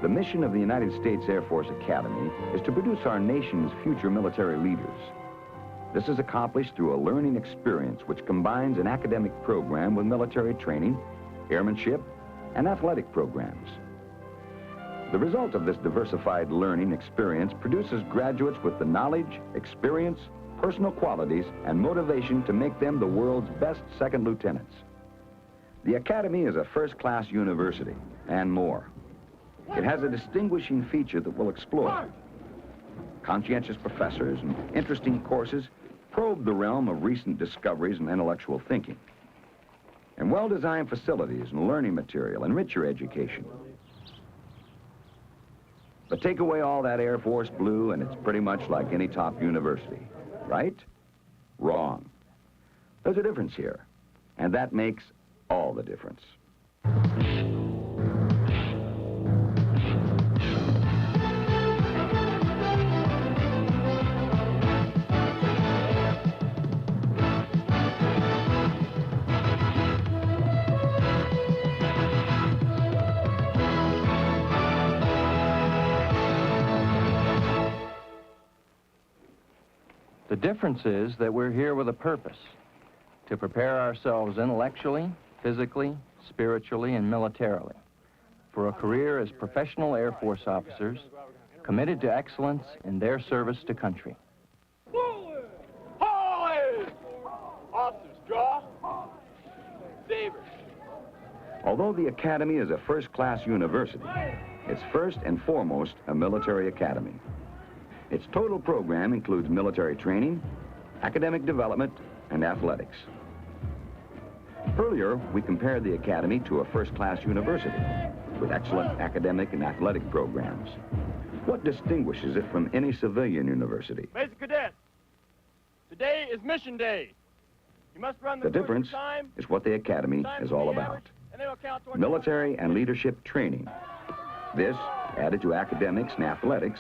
The mission of the United States Air Force Academy is to produce our nation's future military leaders. This is accomplished through a learning experience which combines an academic program with military training, airmanship, and athletic programs. The result of this diversified learning experience produces graduates with the knowledge, experience, personal qualities, and motivation to make them the world's best second lieutenants. The Academy is a first-class university, and more. It has a distinguishing feature that we'll explore. Conscientious professors and interesting courses probe the realm of recent discoveries and intellectual thinking. And well-designed facilities and learning material enrich your education. But take away all that Air Force blue and it's pretty much like any top university. Right? Wrong. There's a difference here, and that makes all the difference. The difference is that we're here with a purpose, to prepare ourselves intellectually, physically, spiritually, and militarily for a career as professional Air Force officers committed to excellence in their service to country. Forward! Forward! Officers, draw. Sabers. Although the Academy is a first-class university, it's first and foremost a military academy. Its total program includes military training, academic development, and athletics. Earlier, we compared the Academy to a first-class university with excellent academic and athletic programs. What distinguishes it from any civilian university? Basic Cadets, today is mission day. You must run the difference is what the Academy is all about. Military and leadership training. This, added to academics and athletics,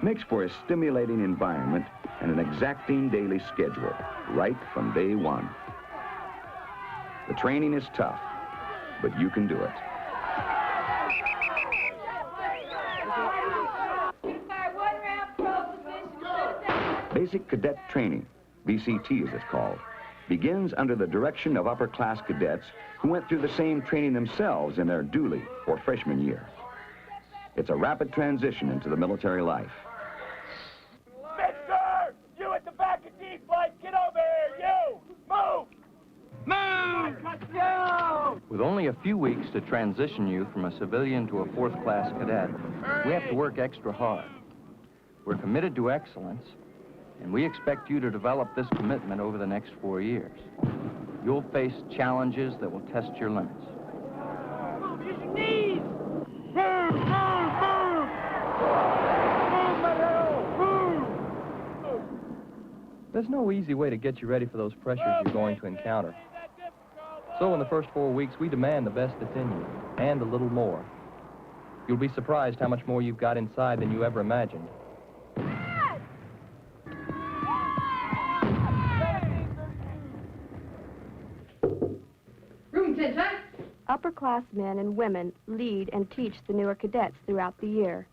makes for a stimulating environment and an exacting daily schedule, right from day one. The training is tough, but you can do it. Basic Cadet Training, BCT as it's called, begins under the direction of upper-class cadets who went through the same training themselves in their dually or freshman year. It's a rapid transition into the military life. Victor! You at the back of D-Flight, get over here, you! Move! Move! Go! With only a few weeks to transition you from a civilian to a fourth-class cadet, we have to work extra hard. We're committed to excellence, and we expect you to develop this commitment over the next 4 years. You'll face challenges that will test your limits. Move, use your knees! Move, move, move! Move, Mateo, move! There's no easy way to get you ready for those pressures you're going to encounter. So in the first 4 weeks, we demand the best that's in you, and a little more. You'll be surprised how much more you've got inside than you ever imagined. Upperclassmen and women lead and teach the newer cadets throughout the year.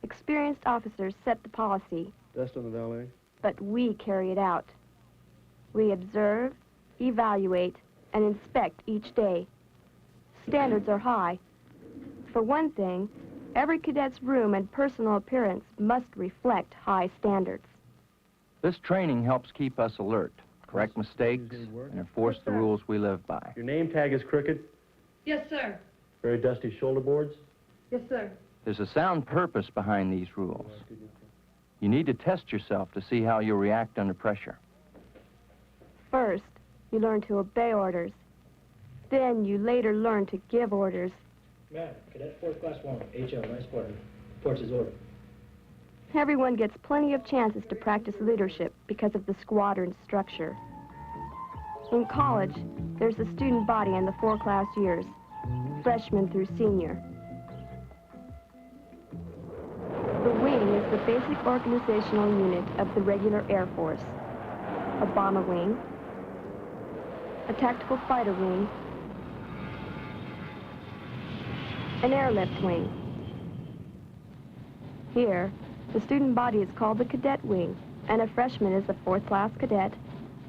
Experienced officers set the policy, Dust on the valet. but we carry it out. We observe, evaluate, and inspect each day. Standards are high. For one thing, every cadet's room and personal appearance must reflect high standards. This training helps keep us alert, correct mistakes, and enforce the rules we live by. Your name tag is crooked. Yes, sir. Very dusty shoulder boards. Yes, sir. There's a sound purpose behind these rules. You need to test yourself to see how you'll react under pressure. First, you learn to obey orders. Then you later learn to give orders. Ma'am, Cadet 4th Class 1, HL, nice partner. Reports his order. Everyone gets plenty of chances to practice leadership because of the squadron structure. In college, there's a student body in the 4 class years, freshman through senior. The wing is the basic organizational unit of the regular Air Force. A bomber wing, a tactical fighter wing, an airlift wing. Here, the student body is called the cadet wing, and a freshman is a fourth-class cadet,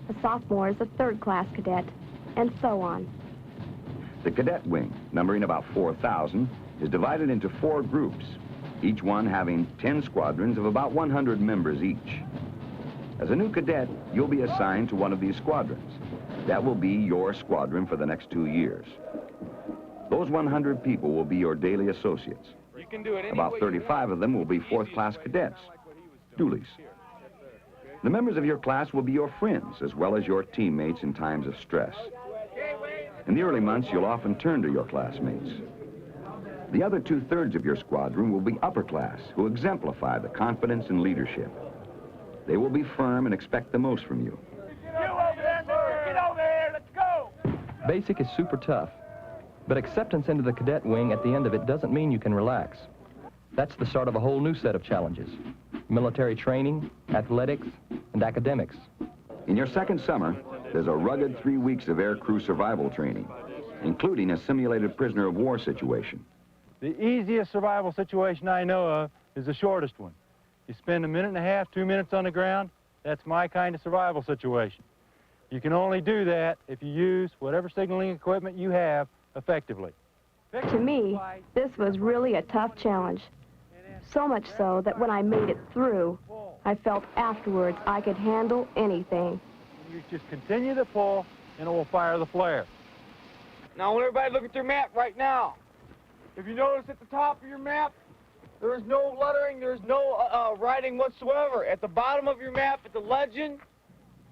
a sophomore is a third-class cadet, and so on. The cadet wing, numbering about 4,000, is divided into 4 groups, each one having 10 squadrons of about 100 members each. As a new cadet, you'll be assigned to one of these squadrons. That will be your squadron for the next 2 years. Those 100 people will be your daily associates. About 35 of them will be fourth-class cadets, doolies. The members of your class will be your friends as well as your teammates in times of stress. In the early months, you'll often turn to your classmates. The other 2/3 of your squadron will be upper class, who exemplify the confidence and leadership. They will be firm and expect the most from you. You over there, mister! Get over here! Let's go! Basic is super tough, but acceptance into the cadet wing at the end of it doesn't mean you can relax. That's the start of a whole new set of challenges: military training, athletics, and academics. In your second summer, there's a rugged 3 weeks of air crew survival training, including a simulated prisoner of war situation. The easiest survival situation I know of is the shortest one. You spend 1.5 minutes, 2 minutes on the ground. That's my kind of survival situation. You can only do that if you use whatever signaling equipment you have effectively. To me, this was really a tough challenge. So much so that when I made it through, I felt afterwards I could handle anything. You just continue to pull, and it will fire the flare. Now, I want everybody to look at their map right now. If you notice at the top of your map, there is no lettering, there's no writing whatsoever. At the bottom of your map, at the legend.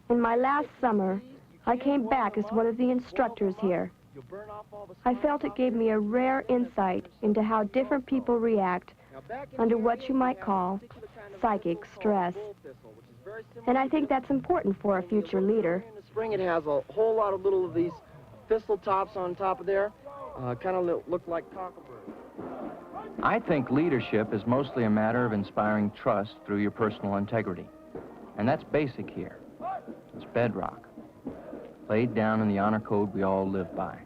In my last summer, I came back as one of the instructors here. I felt it gave me a rare insight into how different people react under what you might call psychic stress. And I think that's important for a future leader. In the spring, it has a whole lot of little of these thistle tops on top of there. Kind of look like cockleburs. I think leadership is mostly a matter of inspiring trust through your personal integrity. And that's basic here. It's bedrock, laid down in the honor code we all live by.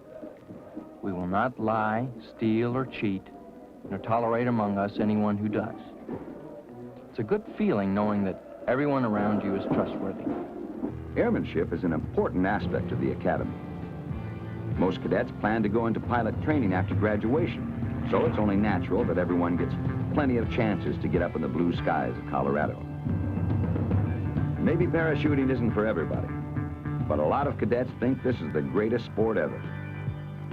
We will not lie, steal, or cheat, nor tolerate among us anyone who does. It's a good feeling knowing that everyone around you is trustworthy. Airmanship is an important aspect of the academy. Most cadets plan to go into pilot training after graduation, so it's only natural that everyone gets plenty of chances to get up in the blue skies of Colorado. Maybe parachuting isn't for everybody, but a lot of cadets think this is the greatest sport ever.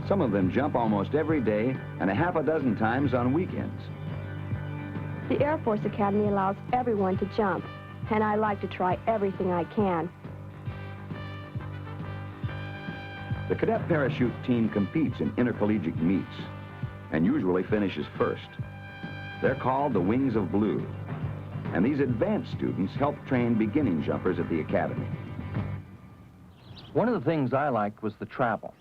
Some of them jump almost every day and 6 times on weekends. The Air Force Academy allows everyone to jump, and I like to try everything I can. The cadet parachute team competes in intercollegiate meets and usually finishes first. They're called the Wings of Blue, and these advanced students help train beginning jumpers at the academy. One of the things I liked was the travel.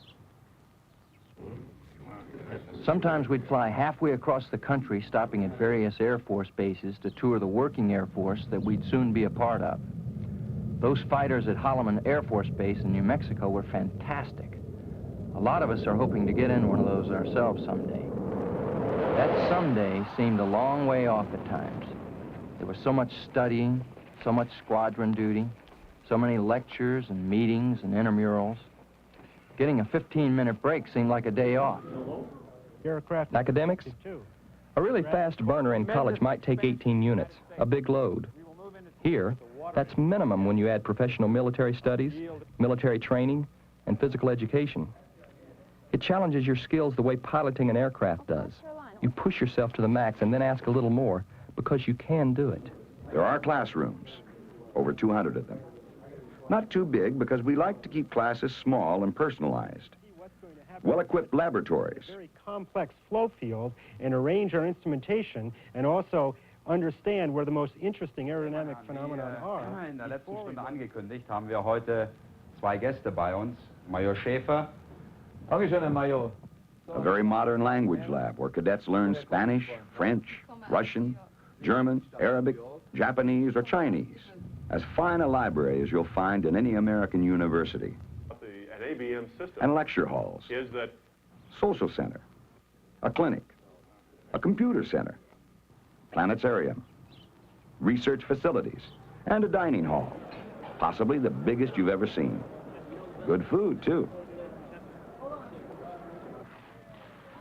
Sometimes we'd fly halfway across the country, stopping at various Air Force bases to tour the working Air Force that we'd soon be a part of. Those fighters at Holloman Air Force Base in New Mexico were fantastic. A lot of us are hoping to get in one of those ourselves someday. That someday seemed a long way off at times. There was so much studying, so much squadron duty, so many lectures and meetings and intramurals. Getting a 15-minute break seemed like a day off. Aircraft Academics? A really fast burner in college might take 18 units, a big load. Here, that's minimum when you add professional military studies, military training, and physical education. It challenges your skills the way piloting an aircraft does. You push yourself to the max and then ask a little more because you can do it. There are classrooms, over 200 of them. Not too big because we like to keep classes small and personalized. Well-equipped laboratories. Very complex flow field and arrange our instrumentation and also understand where the most interesting aerodynamic phenomena are. In der letzten Stunde angekündigt, haben wir heute 2 Gäste bei uns, Major Schäfer. Dankeschön, Herr Major. A very modern language lab where cadets learn Spanish, French, Russian, German, Arabic, Japanese, or Chinese. As fine a library as you'll find in any American university. An ABM system and lecture halls, is that social center, a clinic, a computer center, planetarium, research facilities, and a dining hall, possibly the biggest you've ever seen. Good food, too.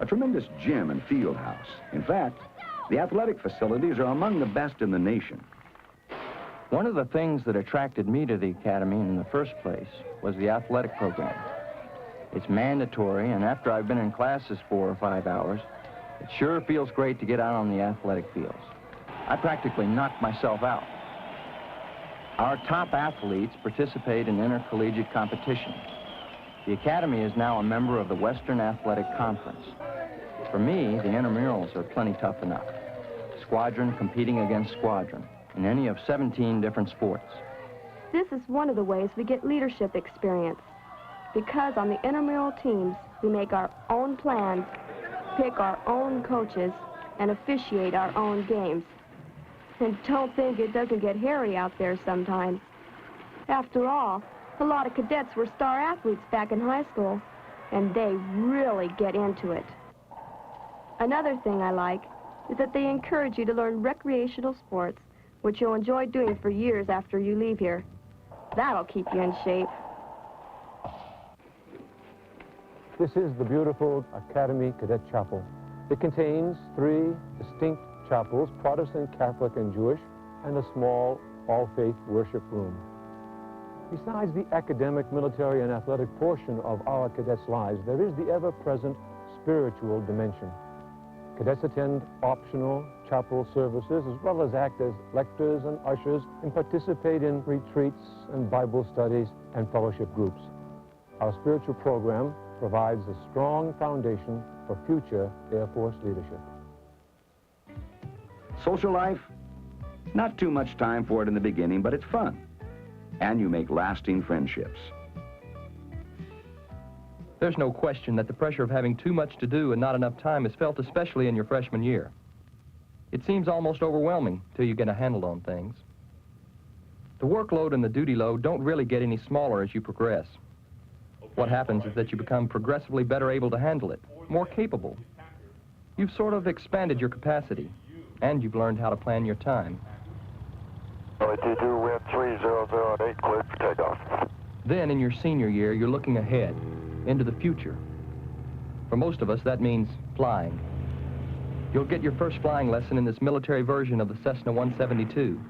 A tremendous gym and field house. In fact, the athletic facilities are among the best in the nation. One of the things that attracted me to the academy in the first place was the athletic program. It's mandatory, and after I've been in classes 4 or 5 hours, it sure feels great to get out on the athletic fields. I practically knocked myself out. Our top athletes participate in intercollegiate competition. The academy is now a member of the Western Athletic Conference. For me, the intramurals are plenty tough enough. Squadron competing against squadron in any of 17 different sports. This is one of the ways we get leadership experience. Because on the intramural teams, we make our own plans, pick our own coaches, and officiate our own games. And don't think it doesn't get hairy out there sometimes. After all, a lot of cadets were star athletes back in high school, and they really get into it. Another thing I like is that they encourage you to learn recreational sports, which you'll enjoy doing for years after you leave here. That'll keep you in shape. This is the beautiful Academy Cadet Chapel. It contains 3 distinct chapels, Protestant, Catholic, and Jewish, and a small all-faith worship room. Besides the academic, military, and athletic portion of our cadets' lives, there is the ever-present spiritual dimension. Cadets attend optional chapel services as well as act as lectors and ushers and participate in retreats and Bible studies and fellowship groups. Our spiritual program provides a strong foundation for future Air Force leadership. Social life? Not too much time for it in the beginning, but it's fun. And you make lasting friendships. There's no question that the pressure of having too much to do and not enough time is felt especially in your freshman year. It seems almost overwhelming till you get a handle on things. The workload and the duty load don't really get any smaller as you progress. What happens is that you become progressively better able to handle it, more capable. You've sort of expanded your capacity, and you've learned how to plan your time. OT2, wind 3008, cleared for takeoff. Then, in your senior year, you're looking ahead, into the future. For most of us, that means flying. You'll get your first flying lesson in this military version of the Cessna 172.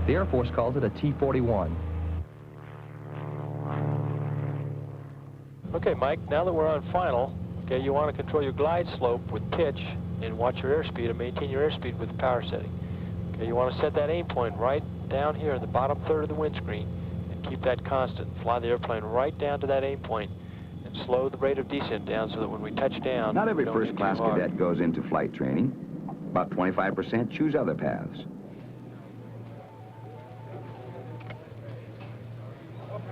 The Air Force calls it a T-41. Okay, Mike, now that we're on final, okay, you want to control your glide slope with pitch and watch your airspeed and maintain your airspeed with the power setting. Okay, you want to set that aim point right down here in the bottom third of the windscreen and keep that constant. Fly the airplane right down to that aim point and slow the rate of descent down so that when we touch down... Not every first-class cadet goes into flight training. About 25% choose other paths.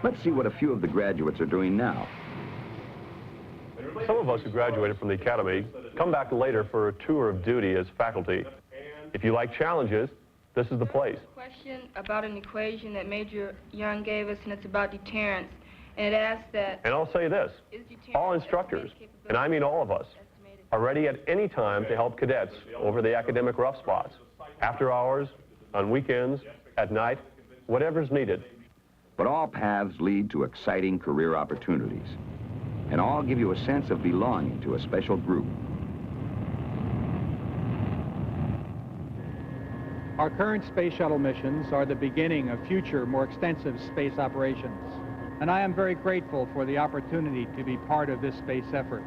Let's see what a few of the graduates are doing now. Some of us who graduated from the academy come back later for a tour of duty as faculty. If you like challenges, this is the place. Question about an equation that Major Young gave us, and it's about deterrence. And it asks that... And I'll say this, all instructors, and I mean all of us, are ready at any time to help cadets over the academic rough spots, after hours, on weekends, at night, whatever's needed. But all paths lead to exciting career opportunities, and all give you a sense of belonging to a special group. Our current space shuttle missions are the beginning of future, more extensive space operations. And I am very grateful for the opportunity to be part of this space effort.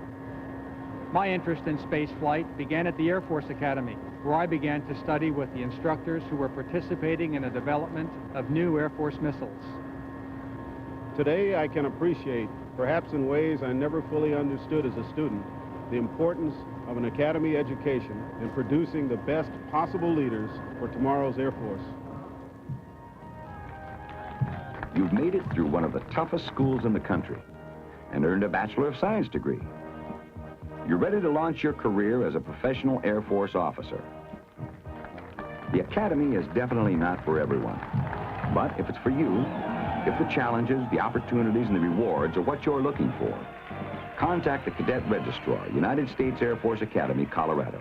My interest in space flight began at the Air Force Academy, where I began to study with the instructors who were participating in the development of new Air Force missiles. Today, I can appreciate, perhaps in ways I never fully understood as a student, the importance of an academy education in producing the best possible leaders for tomorrow's Air Force. You've made it through one of the toughest schools in the country and earned a Bachelor of Science degree. You're ready to launch your career as a professional Air Force officer. The Academy is definitely not for everyone. But if it's for you, if the challenges, the opportunities, and the rewards are what you're looking for, contact the Cadet Registrar, United States Air Force Academy, Colorado.